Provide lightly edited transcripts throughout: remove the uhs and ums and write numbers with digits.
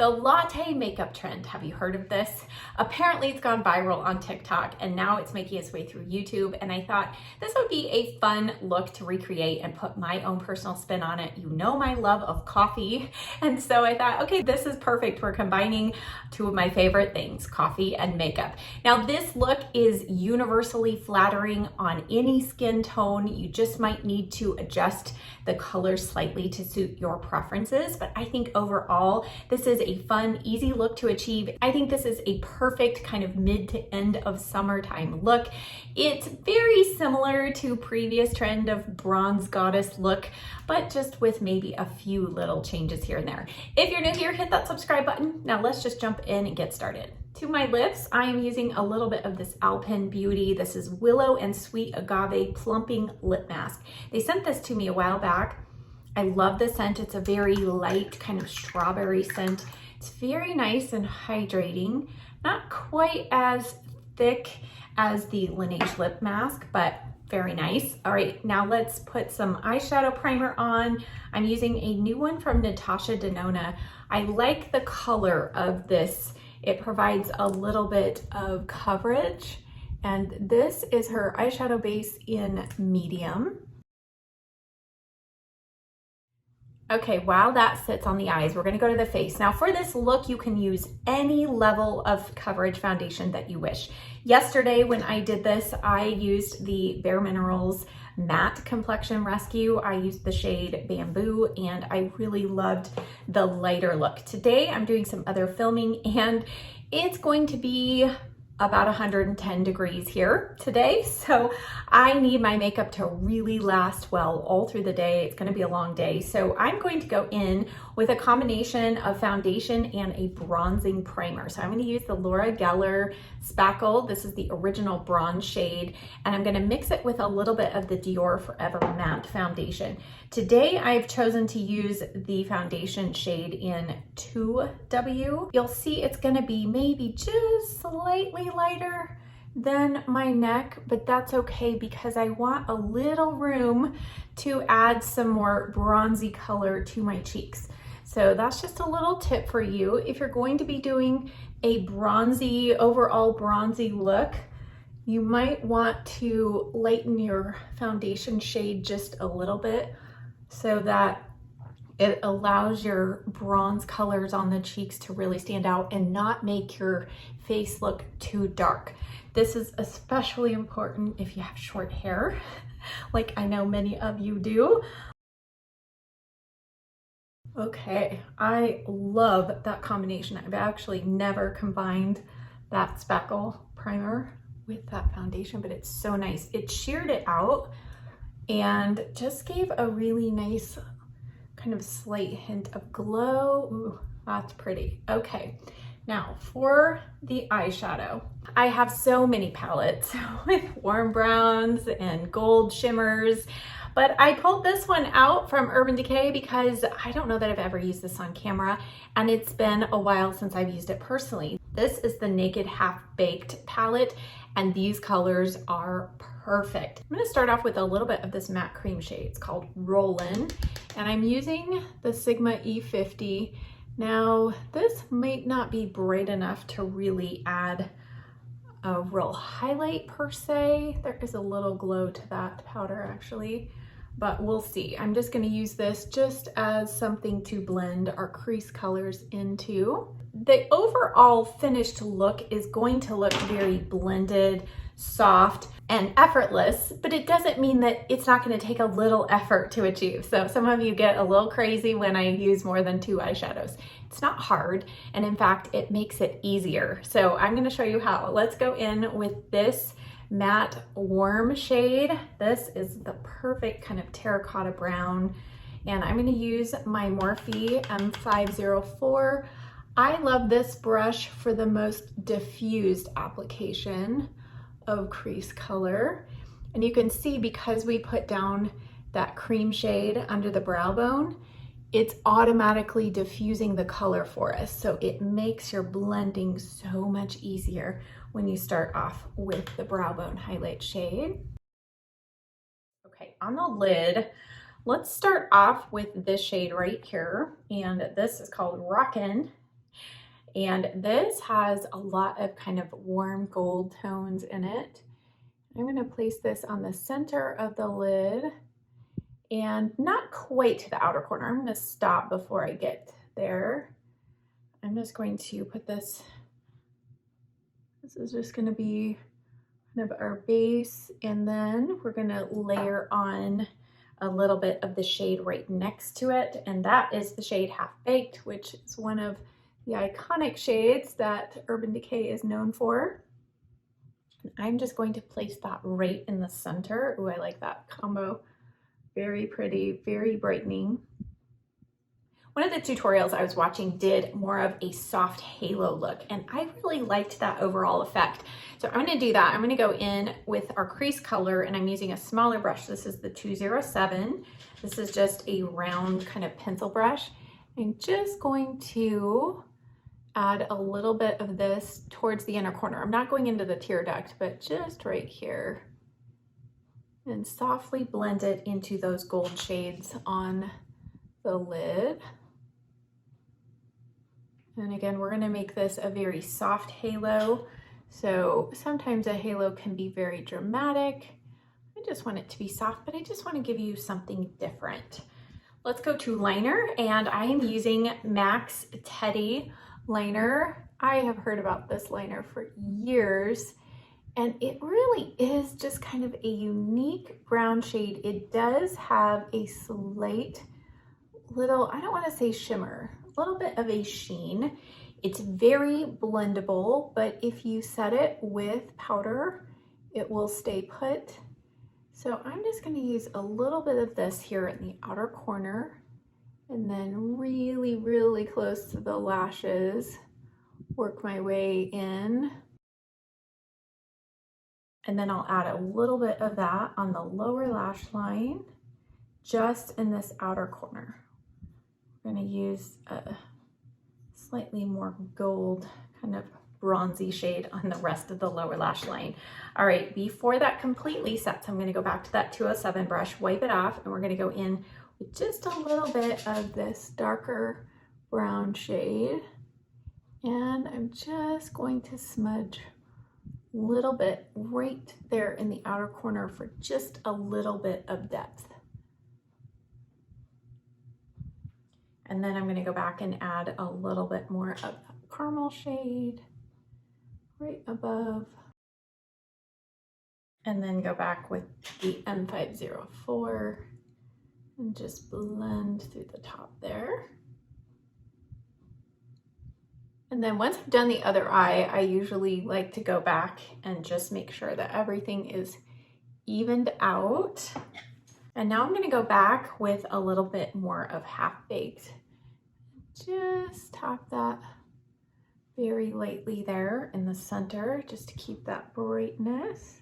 The latte makeup trend, have you heard of this? Apparently it's gone viral on TikTok and now it's making its way through YouTube, and I thought this would be a fun look to recreate and put my own personal spin on it. You know my love of coffee, and so I thought, okay, this is perfect. We're combining two of my favorite things, coffee and makeup. Now this look is universally flattering on any skin tone. You just might need to adjust the color slightly to suit your preferences, but I think overall this is a fun, easy look to achieve. I think this is a perfect kind of mid to end of summertime look. It's very similar to previous trend of bronze goddess look, but just with maybe a few little changes here and there. If you're new here, hit that subscribe button. Now let's just jump in and get started. To my lips, I am using a little bit of this Alpen Beauty. This is Willow and Sweet Agave Plumping Lip Mask. They sent this to me a while back. I love the scent. It's a very light kind of strawberry scent. It's very nice and hydrating. Not quite as thick as the Laneige lip mask, but very nice. All right, now let's put some eyeshadow primer on. I'm using a new one from Natasha Denona. I like the color of this. It provides a little bit of coverage, and this is her eyeshadow base in medium. Okay, while that sits on the eyes, we're gonna go to the face. Now for this look, you can use any level of coverage foundation that you wish. Yesterday when I did this, I used the Bare Minerals Matte Complexion Rescue. I used the shade Bamboo, and I really loved the lighter look. Today, I'm doing some other filming, and it's going to be about 110 degrees here today. So I need my makeup to really last well all through the day. It's gonna be a long day. So I'm going to go in with a combination of foundation and a bronzing primer. So I'm gonna use the Laura Geller Spackle. This is the original bronze shade, and I'm gonna mix it with a little bit of the Dior Forever Matte Foundation. Today, I've chosen to use the foundation shade in 2W. You'll see it's gonna be maybe just slightly lighter than my neck, but that's okay because I want a little room to add some more bronzy color to my cheeks. So that's just a little tip for you. If you're going to be doing a bronzy, overall bronzy look, you might want to lighten your foundation shade just a little bit so that it allows your bronze colors on the cheeks to really stand out and not make your face look too dark. This is especially important if you have short hair, like I know many of you do. Okay, I love that combination. I've actually never combined that spackle primer with that foundation, but it's so nice. It sheared it out and just gave a really nice kind of slight hint of glow. Ooh, that's pretty. Okay, now for the eyeshadow. I have so many palettes with warm browns and gold shimmers, but I pulled this one out from Urban Decay because I don't know that I've ever used this on camera, and it's been a while since I've used it personally. This is the Naked Half Baked palette, and these colors are perfect. I'm gonna start off with a little bit of this matte cream shade. It's called Rollin', and I'm using the Sigma E50. Now, this might not be bright enough to really add a real highlight per se. There is a little glow to that powder actually, but we'll see. I'm just gonna use this just as something to blend our crease colors into. The overall finished look is going to look very blended, soft, and effortless, but it doesn't mean that it's not going to take a little effort to achieve. So some of you get a little crazy when I use more than 2 eyeshadows. It's not hard, and in fact, it makes it easier. So I'm going to show you how. Let's go in with this matte warm shade. This is the perfect kind of terracotta brown, and I'm going to use my Morphe M504. I love this brush for the most diffused application of crease color. And you can see because we put down that cream shade under the brow bone, it's automatically diffusing the color for us. So it makes your blending so much easier when you start off with the brow bone highlight shade. Okay, on the lid, let's start off with this shade right here. And this is called Rockin'. And this has a lot of kind of warm gold tones in it. I'm gonna place this on the center of the lid and not quite to the outer corner. I'm gonna stop before I get there. I'm just going to put this is just gonna be kind of our base, and then we're gonna layer on a little bit of the shade right next to it, and that is the shade Half Baked, which is one of the iconic shades that Urban Decay is known for. And I'm just going to place that right in the center. Ooh, I like that combo. Very pretty, very brightening. One of the tutorials I was watching did more of a soft halo look, and I really liked that overall effect. So I'm gonna do that. I'm gonna go in with our crease color, and I'm using a smaller brush. This is the 207. This is just a round kind of pencil brush. I'm just going to add a little bit of this towards the inner corner. I'm not going into the tear duct, but just right here. And softly blend it into those gold shades on the lid. And again, we're gonna make this a very soft halo. So sometimes a halo can be very dramatic. I just want it to be soft, but I just wanna give you something different. Let's go to liner, and I am using MAC's Teddy liner. I have heard about this liner for years, and it really is just kind of a unique brown shade. It does have a slight little, I don't wanna say shimmer, a little bit of a sheen. It's very blendable, but if you set it with powder, it will stay put. So I'm just gonna use a little bit of this here in the outer corner, and then really, really close to the lashes, work my way in. And then I'll add a little bit of that on the lower lash line, just in this outer corner. I'm gonna use a slightly more gold, kind of bronzy shade on the rest of the lower lash line. All right, before that completely sets, I'm gonna go back to that 207 brush, wipe it off, and we're gonna go in with just a little bit of this darker brown shade. And I'm just going to smudge a little bit right there in the outer corner for just a little bit of depth. And then I'm gonna go back and add a little bit more of that caramel shade right above. And then go back with the M504 and just blend through the top there. And then once I've done the other eye, I usually like to go back and just make sure that everything is evened out. And now I'm gonna go back with a little bit more of Half Baked. Just tap that very lightly there in the center, just to keep that brightness.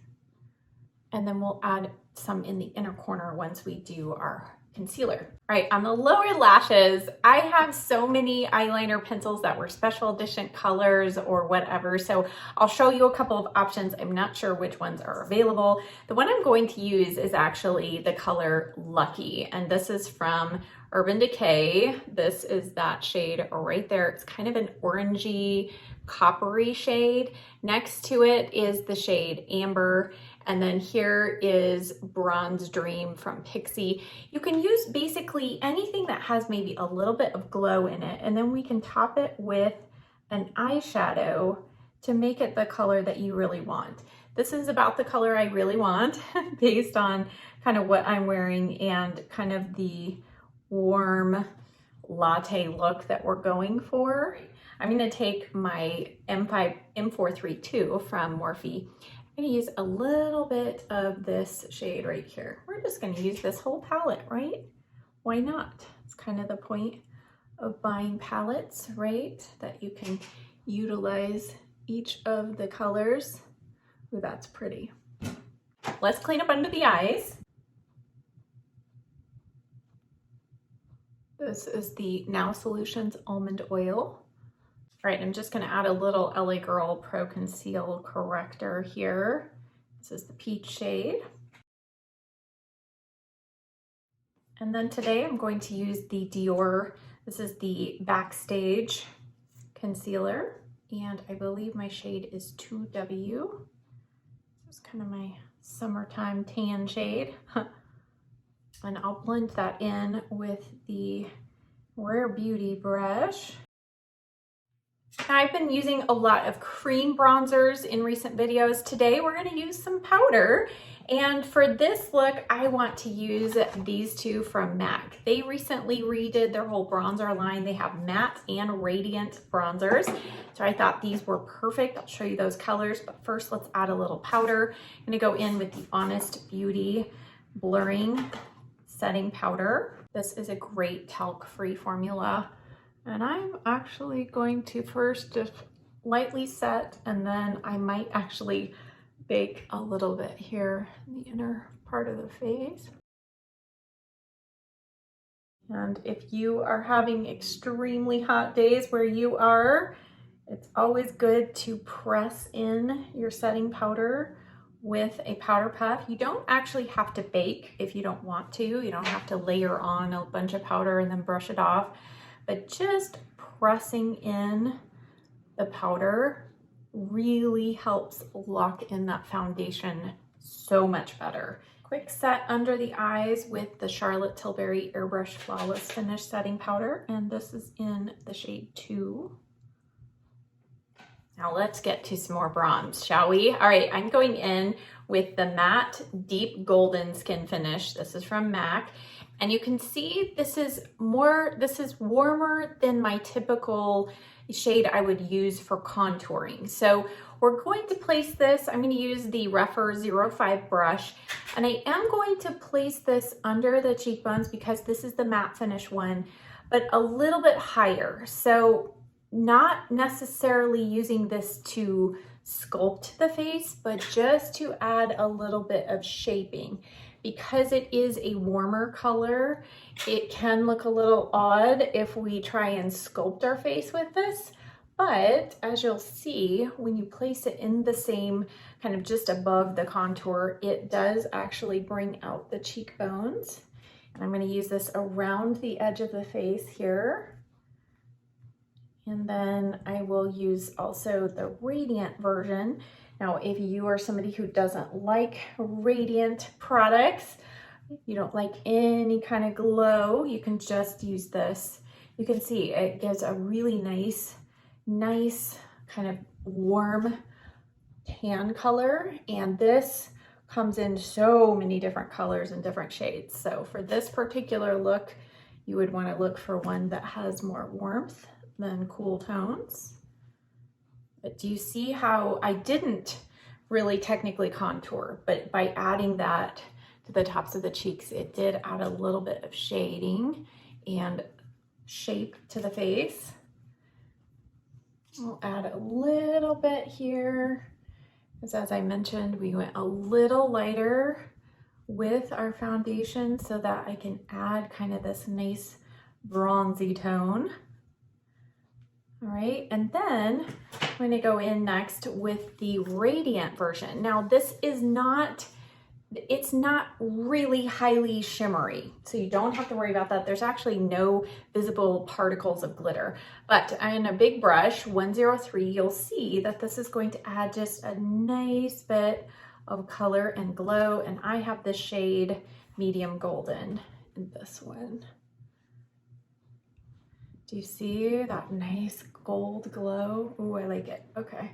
And then we'll add some in the inner corner once we do our concealer. All right, on the lower lashes, I have so many eyeliner pencils that were special edition colors or whatever, so I'll show you a couple of options. I'm not sure which ones are available. The one I'm going to use is actually the color Lucky, and this is from Urban Decay. This is that shade right there. It's kind of an orangey, coppery shade. Next to it is the shade Amber, and then here is Bronze Dream from Pixie. You can use basically anything that has maybe a little bit of glow in it, and then we can top it with an eyeshadow to make it the color that you really want. This is about the color I really want based on kind of what I'm wearing and kind of the warm latte look that we're going for. I'm gonna take my M432 from Morphe. I'm gonna use a little bit of this shade right here. We're just gonna use this whole palette, right? Why not? It's kind of the point of buying palettes, right? That you can utilize each of the colors. Ooh, that's pretty. Let's clean up under the eyes. This is the Now Solutions Almond Oil. All right, I'm just gonna add a little LA Girl Pro Conceal Corrector here. This is the peach shade. And then today I'm going to use the Dior, this is the Backstage concealer, and I believe my shade is 2W. This is kind of my summertime tan shade. And I'll blend that in with the Rare Beauty brush. I've been using a lot of cream bronzers in recent videos. Today we're going to use some powder, and for this look I want to use these two from MAC. They recently redid their whole bronzer line. They have matte and radiant bronzers, so I thought these were perfect. I'll show you those colors, but first let's add a little powder. I'm going to go in with the Honest Beauty Blurring Setting Powder. This is a great talc-free formula. And I'm actually going to first just lightly set, and then I might actually bake a little bit here in the inner part of the face. And if you are having extremely hot days where you are, it's always good to press in your setting powder with a powder puff. You don't actually have to bake if you don't want to. You don't have to layer on a bunch of powder and then brush it off. But just pressing in the powder really helps lock in that foundation so much better. Quick set under the eyes with the Charlotte Tilbury Airbrush Flawless Finish Setting Powder, and this is in the shade 2. Now let's get to some more bronze, shall we? All right, I'm going in with the Matte Deep Golden Skin Finish. This is from MAC. And you can see this is warmer than my typical shade I would use for contouring. So we're going to place this, I'm going to use the Rephr 05 brush, and I am going to place this under the cheekbones because this is the matte finish one, but a little bit higher. So not necessarily using this to sculpt the face, but just to add a little bit of shaping. Because it is a warmer color, it can look a little odd if we try and sculpt our face with this. But as you'll see, when you place it in the same kind of just above the contour, it does actually bring out the cheekbones. And I'm going to use this around the edge of the face here. And then I will use also the Radiant version. Now, if you are somebody who doesn't like Radiant products, you don't like any kind of glow, you can just use this. You can see it gives a really nice kind of warm tan color. And this comes in so many different colors and different shades. So for this particular look, you would want to look for one that has more warmth than cool tones. But do you see how I didn't really technically contour, but by adding that to the tops of the cheeks, it did add a little bit of shading and shape to the face. I'll add a little bit here, because as I mentioned, we went a little lighter with our foundation so that I can add kind of this nice bronzy tone. All right, and then I'm going to go in next with the Radiant version. Now this is not, it's not really highly shimmery, so you don't have to worry about that. There's actually no visible particles of glitter, but in a big brush, 103, you'll see that this is going to add just a nice bit of color and glow, and I have the shade Medium Golden in this one. Do you see that nice gold glow? Oh, I like it. Okay.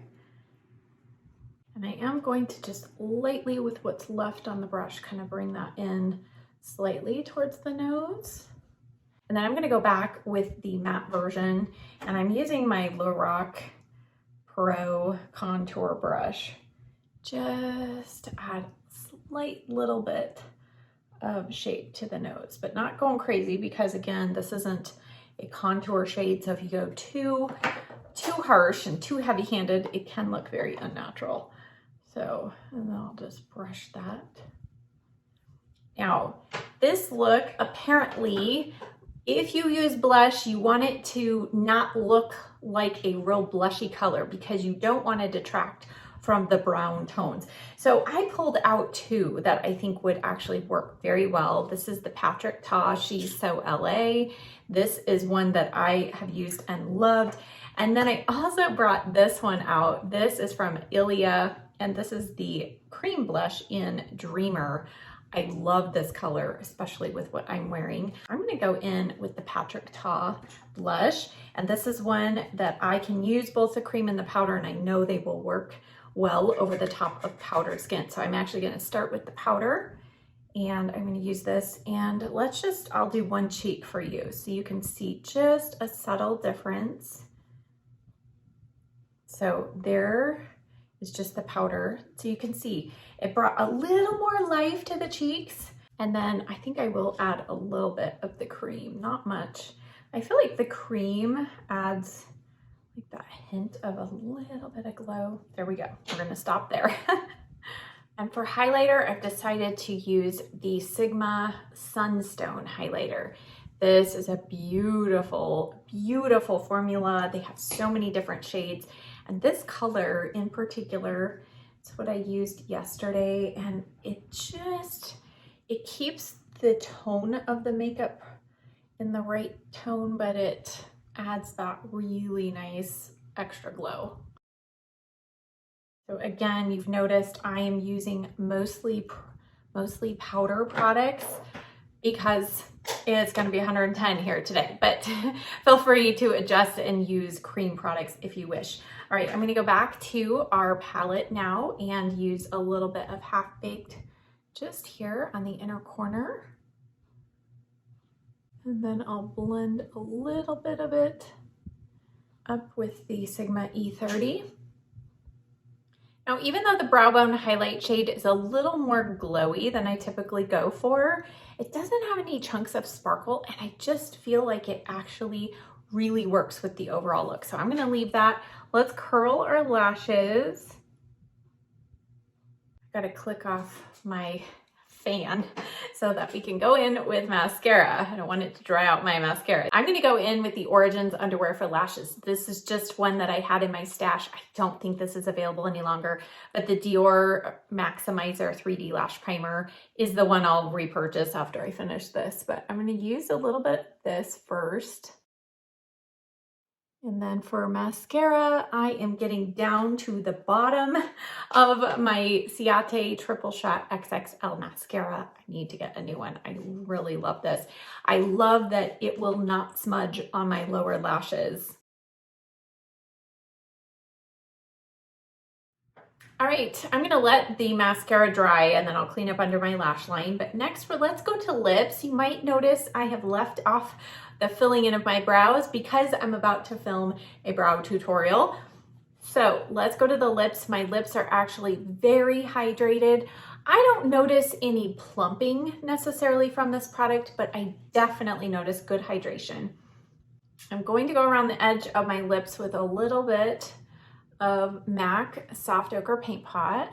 And I am going to just lightly, with what's left on the brush, kind of bring that in slightly towards the nose. And then I'm going to go back with the matte version, and I'm using my Lorac Pro contour brush just to add a slight little bit of shape to the nose, but not going crazy, because again, this isn't a contour shade, so if you go too harsh and too heavy-handed, it can look very unnatural. So, and then I'll just brush that. Now, this look, apparently, if you use blush, you want it to not look like a real blushy color, because you don't want to detract from the brown tones. So I pulled out two that I think would actually work very well. This is the Patrick Ta She's So LA. This is one that I have used and loved. And then I also brought this one out. This is from Ilia, and this is the cream blush in Dreamer. I love this color, especially with what I'm wearing. I'm gonna go in with the Patrick Ta blush, and this is one that I can use both the cream and the powder, and I know they will work well over the top of powdered skin. So I'm actually gonna start with the powder, and I'm gonna use this, and I'll do one cheek for you so you can see just a subtle difference. So there is just the powder. So you can see it brought a little more life to the cheeks. And then I think I will add a little bit of the cream, not much. I feel like the cream adds like that hint of a little bit of glow. There we go. We're gonna stop there. And for highlighter, I've decided to use the Sigma Sunstone highlighter. This is a beautiful, beautiful formula. They have so many different shades. And this color in particular, it's what I used yesterday. And it keeps the tone of the makeup in the right tone, but it adds that really nice extra glow. So again, you've noticed I am using mostly powder products because it's going to be 110 here today, but feel free to adjust and use cream products if you wish. All right, I'm going to go back to our palette now and use a little bit of Half Baked just here on the inner corner. And then I'll blend a little bit of it up with the Sigma E30. Now, even though the Brow Bone highlight shade is a little more glowy than I typically go for, it doesn't have any chunks of sparkle, and I just feel like it actually really works with the overall look. So I'm gonna leave that. Let's curl our lashes. I've gotta click off my fan so that we can go in with mascara. I don't want it to dry out my mascara. I'm gonna go in with the Origins underwear for lashes. This is just one that I had in my stash. I don't think this is available any longer, but the Dior Maximizer 3D Lash Primer is the one I'll repurchase after I finish this. But I'm gonna use a little bit of this first. And then for mascara, I am getting down to the bottom of my Ciate Triple Shot XXL mascara. I need to get a new one. I really love this. I love that it will not smudge on my lower lashes. All right, I'm gonna let the mascara dry and then I'll clean up under my lash line. But next, let's go to lips. You might notice I have left off the filling in of my brows because I'm about to film a brow tutorial. So let's go to the lips. My lips are actually very hydrated. I don't notice any plumping necessarily from this product, but I definitely notice good hydration. I'm going to go around the edge of my lips with a little bit of MAC Soft Ochre Paint Pot.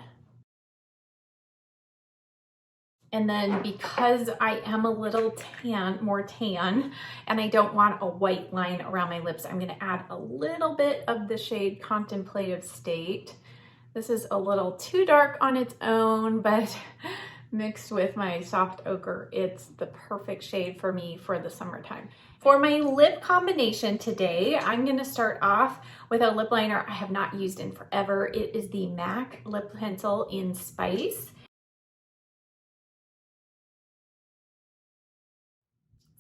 And then because I am a little more tan, and I don't want a white line around my lips, I'm gonna add a little bit of the shade Contemplative State. This is a little too dark on its own, but mixed with my soft ochre, it's the perfect shade for me for the summertime. For my lip combination today, I'm gonna start off with a lip liner I have not used in forever. It is the MAC Lip Pencil in Spice.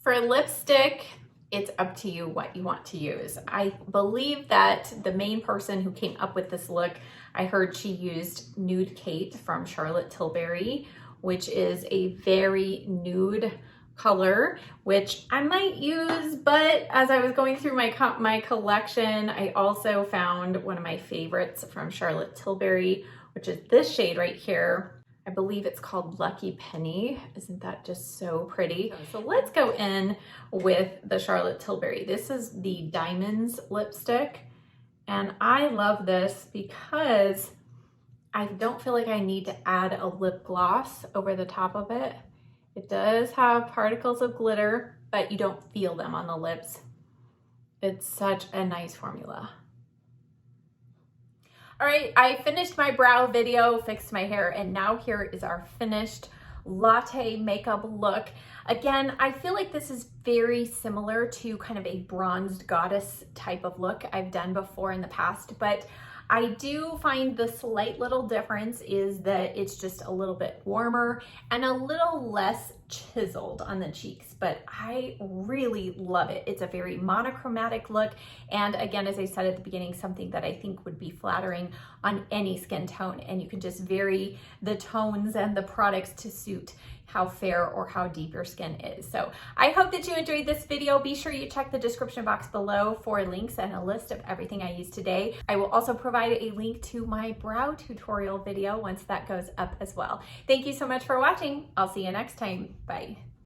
For lipstick, it's up to you what you want to use. I believe that the main person who came up with this look, I heard she used Nude Kate from Charlotte Tilbury, which is a very nude color, which I might use, but as I was going through my collection, I also found one of my favorites from Charlotte Tilbury, which is this shade right here. I believe it's called Lucky Penny. Isn't that just so pretty? So let's go in with the Charlotte Tilbury. This is the Diamonds lipstick, and I love this because I don't feel like I need to add a lip gloss over the top of it. It does have particles of glitter, but you don't feel them on the lips. It's such a nice formula. All right, I finished my brow video, fixed my hair, and now here is our finished latte makeup look. Again, I feel like this is very similar to kind of a bronzed goddess type of look I've done before in the past, but I do find the slight little difference is that it's just a little bit warmer and a little less chiseled on the cheeks, but I really love it. It's a very monochromatic look, and again, as I said at the beginning, something that I think would be flattering on any skin tone, and you can just vary the tones and the products to suit how fair or how deep your skin is. So I hope that you enjoyed this video. Be sure you check the description box below for links and a list of everything I used today. I will also provide a link to my brow tutorial video once that goes up as well. Thank you so much for watching. I'll see you next time. Bye.